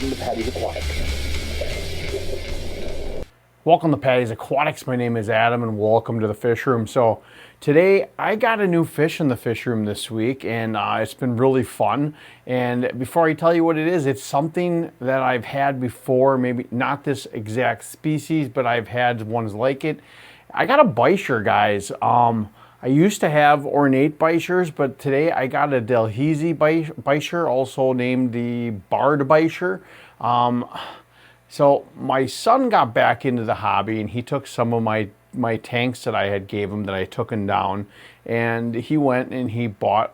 welcome to Patty's Aquatics. Welcome to Patty's Aquatics. My name is Adam and welcome to the fish room. So today I got a new fish in the fish room this week and it's been really fun. And before I tell you what it is, it's something that I've had before, maybe not this exact species, but I've had ones like it. I got a bichir, guys. I used to have ornate bichirs, but today I got a Delhezi bichir, also named the barred bichir. So my son got back into the hobby and he took some of my tanks that I had gave him that I took him down, and he went and he bought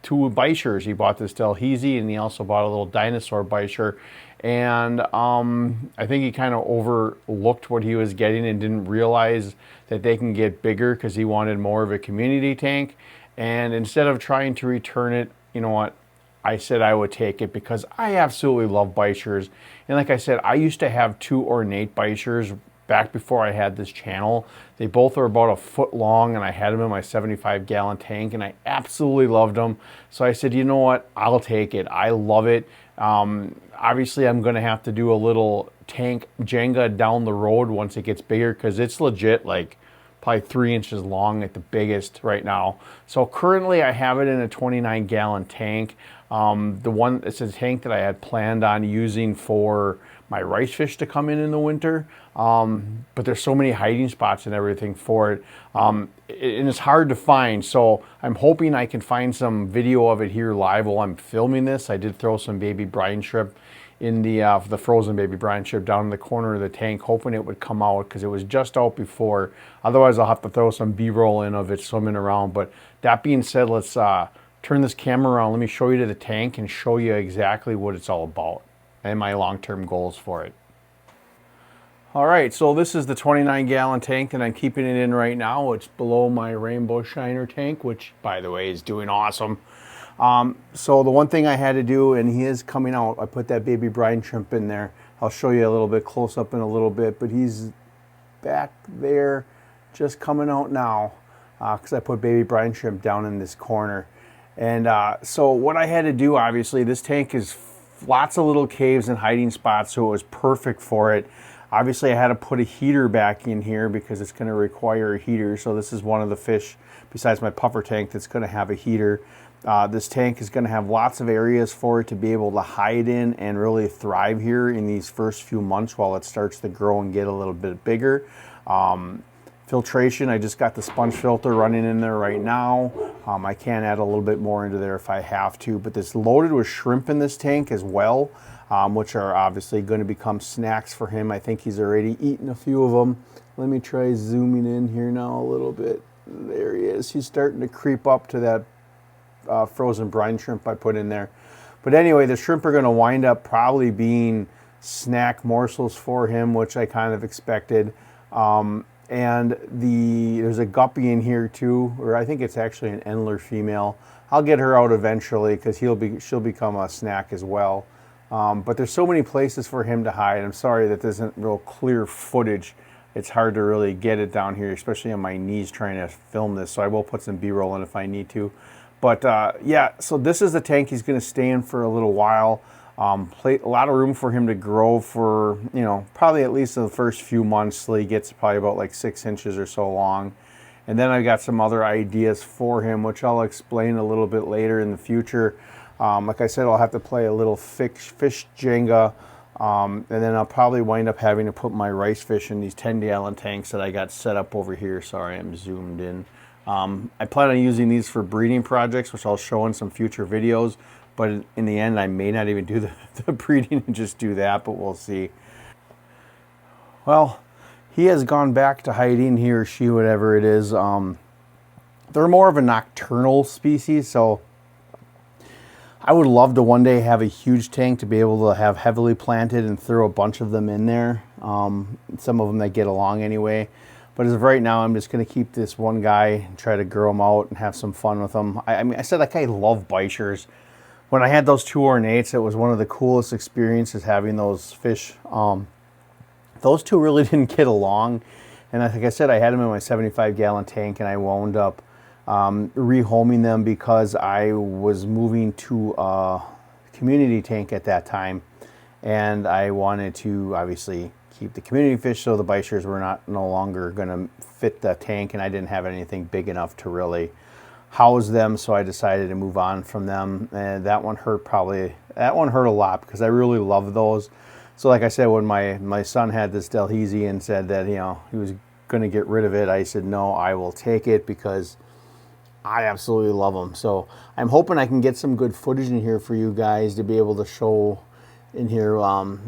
two bichirs. He bought this Delhezi and he also bought a little dinosaur bichir. And I think he kind of overlooked what he was getting and didn't realize that they can get bigger because he wanted more of a community tank. And instead of trying to return it, you know what? I said I would take it because I absolutely love bichirs. And like I said, I used to have two ornate bichirs back before I had this channel. They both are about a foot long and I had them in my 75-gallon tank and I absolutely loved them. So I said, you know what? I'll take it. I love it. Obviously, I'm going to have to do a little tank Jenga down the road once it gets bigger because it's legit like probably 3 inches long at the biggest right now. So currently I have it in a 29-gallon tank. It's a tank that I had planned on using for my rice fish to come in the winter. But there's so many hiding spots and everything for it. And it's hard to find. So I'm hoping I can find some video of it here live while I'm filming this. I did throw some baby brine shrimp in the frozen baby brine shrimp down in the corner of the tank, hoping it would come out because it was just out before. Otherwise, I'll have to throw some B-roll in of it swimming around. But that being said, let's turn this camera around. Let me show you to the tank and show you exactly what it's all about and my long-term goals for it. All right, so this is the 29-gallon tank that I'm keeping it in right now. It's below my rainbow shiner tank, which, by the way, is doing awesome. So the one thing I had to do, and he is coming out, I put that baby brine shrimp in there. I'll show you a little bit close up in a little bit, but he's back there just coming out now because I put baby brine shrimp down in this corner. And so what I had to do, obviously, this tank is lots of little caves and hiding spots, so it was perfect for it. Obviously, I had to put a heater back in here because it's going to require a heater. So this is one of the fish, besides my puffer tank, that's going to have a heater. This tank is going to have lots of areas for it to be able to hide in and really thrive here in these first few months while it starts to grow and get a little bit bigger. Filtration, I just got the sponge filter running in there right now. I can add a little bit more into there if I have to, but it's loaded with shrimp in this tank as well, which are obviously going to become snacks for him. I think he's already eaten a few of them. Let me try zooming in here now a little bit. There he is. He's starting to creep up to that frozen brine shrimp I put in there. But anyway, the shrimp are going to wind up probably being snack morsels for him, which I kind of expected. And there's a guppy in here too, or I think it's actually an Endler female. I'll get her out eventually because she'll become a snack as well. But there's so many places for him to hide. I'm sorry that there isn't real clear footage. It's hard to really get it down here, especially on my knees trying to film this. So I will put some B-roll in if I need to. But yeah, so this is the tank he's going to stay in for a little while. A lot of room for him to grow for, you know, probably at least the first few months till he gets probably about like 6 inches or so long. And then I've got some other ideas for him, which I'll explain a little bit later in the future. Like I said, I'll have to play a little fish Jenga. And then I'll probably wind up having to put my rice fish in these 10-gallon tanks that I got set up over here. Sorry, I'm zoomed in. I plan on using these for breeding projects, which I'll show in some future videos. But in the end, I may not even do the breeding and just do that, but we'll see. Well, he has gone back to hiding, he or she, whatever it is. They're more of a nocturnal species, so I would love to one day have a huge tank to be able to have heavily planted and throw a bunch of them in there. Some of them that get along anyway. But as of right now, I'm just going to keep this one guy and try to grow him out and have some fun with him. I mean, I said like I love bichirs. When I had those two ornates, it was one of the coolest experiences having those fish. Those two really didn't get along. And like I said, I had them in my 75-gallon tank and I wound up rehoming them because I was moving to a community tank at that time. and I wanted to obviously keep the community fish, so the bichers were no longer going to fit the tank, and I didn't have anything big enough to really house them, so I decided to move on from them. And that one hurt a lot because I really love those. So like I said, when my son had this Delhezi and said that, you know, he was going to get rid of it, I said, no, I will take it because I absolutely love them. So I'm hoping I can get some good footage in here for you guys to be able to show in here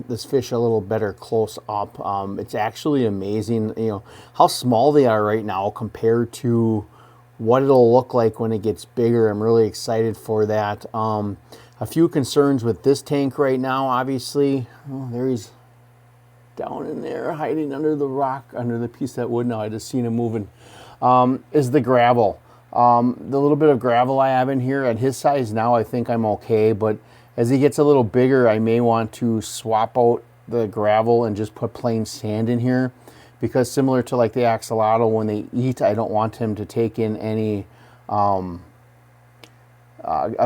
this fish a little better close up. It's actually amazing, you know, how small they are right now compared to what it'll look like when it gets bigger. I'm really excited for that. A few concerns with this tank right now, obviously. Oh, there he's down in there hiding under the rock, under the piece of that wood. Now I just seen him moving. Is the gravel. The little bit of gravel I have in here at his size now, I think I'm okay, but as he gets a little bigger, I may want to swap out the gravel and just put plain sand in here, because similar to like the axolotl, when they eat, I don't want him to take in any of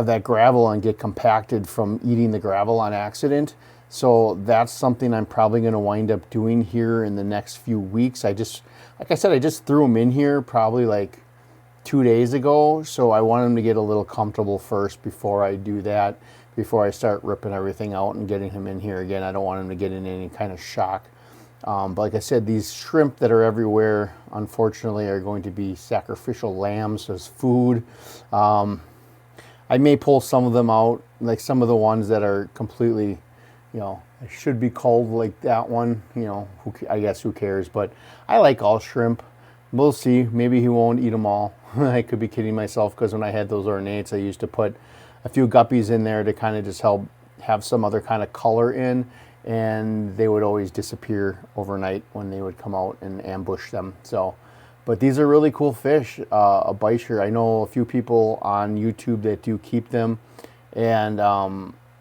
that gravel and get compacted from eating the gravel on accident. So that's something I'm probably going to wind up doing here in the next few weeks. Like I said, I just threw him in here probably like 2 days ago, so I want him to get a little comfortable first before I do that, before I start ripping everything out and getting him in here again. I don't want him to get in any kind of shock. But like I said, these shrimp that are everywhere, unfortunately, are going to be sacrificial lambs as food. I may pull some of them out, like some of the ones that are completely, you know, should be culled, like that one, you know, I guess who cares. But I like all shrimp. We'll see. Maybe he won't eat them all. I could be kidding myself, because when I had those ornates, I used to put a few guppies in there to kind of just help have some other kind of color in, and they would always disappear overnight when they would come out and ambush them. So, but these are really cool fish. A bichir, I know a few people on YouTube that do keep them, and I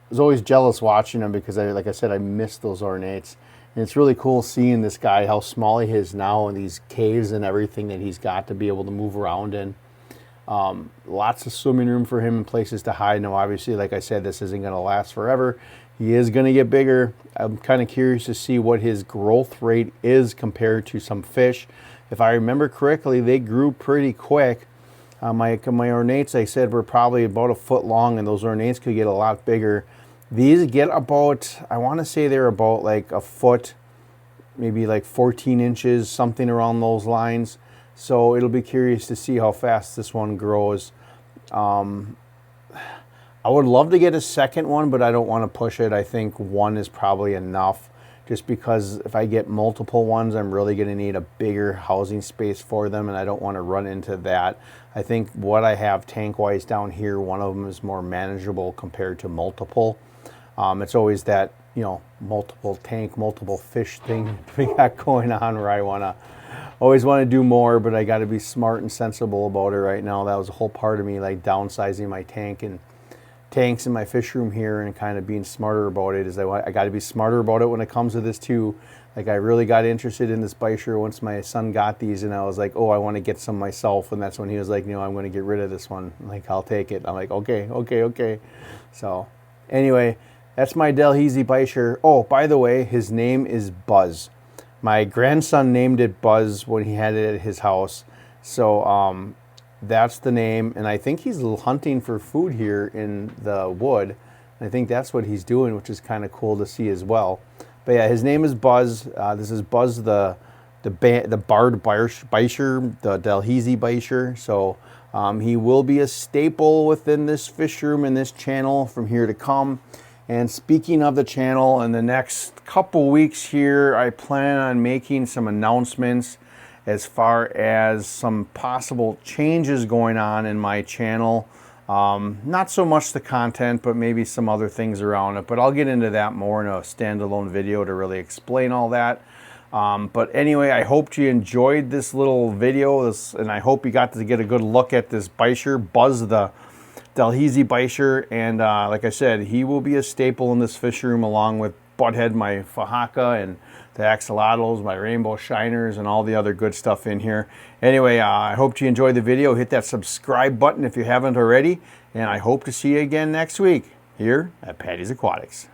was always jealous watching them because like I said, I miss those ornates. And it's really cool seeing this guy, how small he is now, and these caves and everything that he's got to be able to move around in. Lots of swimming room for him and places to hide. Now, obviously, like I said, this isn't going to last forever. He is going to get bigger. I'm kind of curious to see what his growth rate is compared to some fish. If I remember correctly, they grew pretty quick. My ornates, I said, were probably about a foot long, and those ornates could get a lot bigger. These get about, I want to say they're about like a foot, maybe like 14 inches, something around those lines. So it'll be curious to see how fast this one grows. I would love to get a second one, but I don't want to push it. I think one is probably enough, just because if I get multiple ones, I'm really going to need a bigger housing space for them, and I don't want to run into that. I think what I have tank-wise down here, one of them is more manageable compared to multiple. It's always that, you know, multiple tank, multiple fish thing we got going on, where I always want to do more, but I got to be smart and sensible about it right now. That was a whole part of me, like downsizing my tanks in my fish room here, and kind of being smarter about it. Is I got to be smarter about it when it comes to this too. Like, I really got interested in this bichir once my son got these, and I was like, oh, I want to get some myself. And that's when he was like, you know, I'm going to get rid of this one. I'm like, I'll take it. I'm like, okay. So anyway, that's my Delhezi bichir. Oh, by the way, his name is Buzz. My grandson named it Buzz when he had it at his house. So that's the name, and I think he's hunting for food here in the wood. I think that's what he's doing, which is kind of cool to see as well. But yeah, his name is Buzz. This is Buzz the barred bichir, the Delhezi bichir. So he will be a staple within this fish room and this channel from here to come. And speaking of the channel, in the next couple weeks here, I plan on making some announcements as far as some possible changes going on in my channel. Not so much the content, but maybe some other things around it. But I'll get into that more in a standalone video to really explain all that. But anyway, I hope you enjoyed this little video, and I hope you got to get a good look at this bichir, Buzz the Delhezi bichir. And like I said, he will be a staple in this fish room, along with Butthead, my Fahaka, and the axolotls, my rainbow shiners, and all the other good stuff in here. Anyway, I hope you enjoyed the video. Hit that subscribe button if you haven't already, and I hope to see you again next week here at Patty's Aquatics.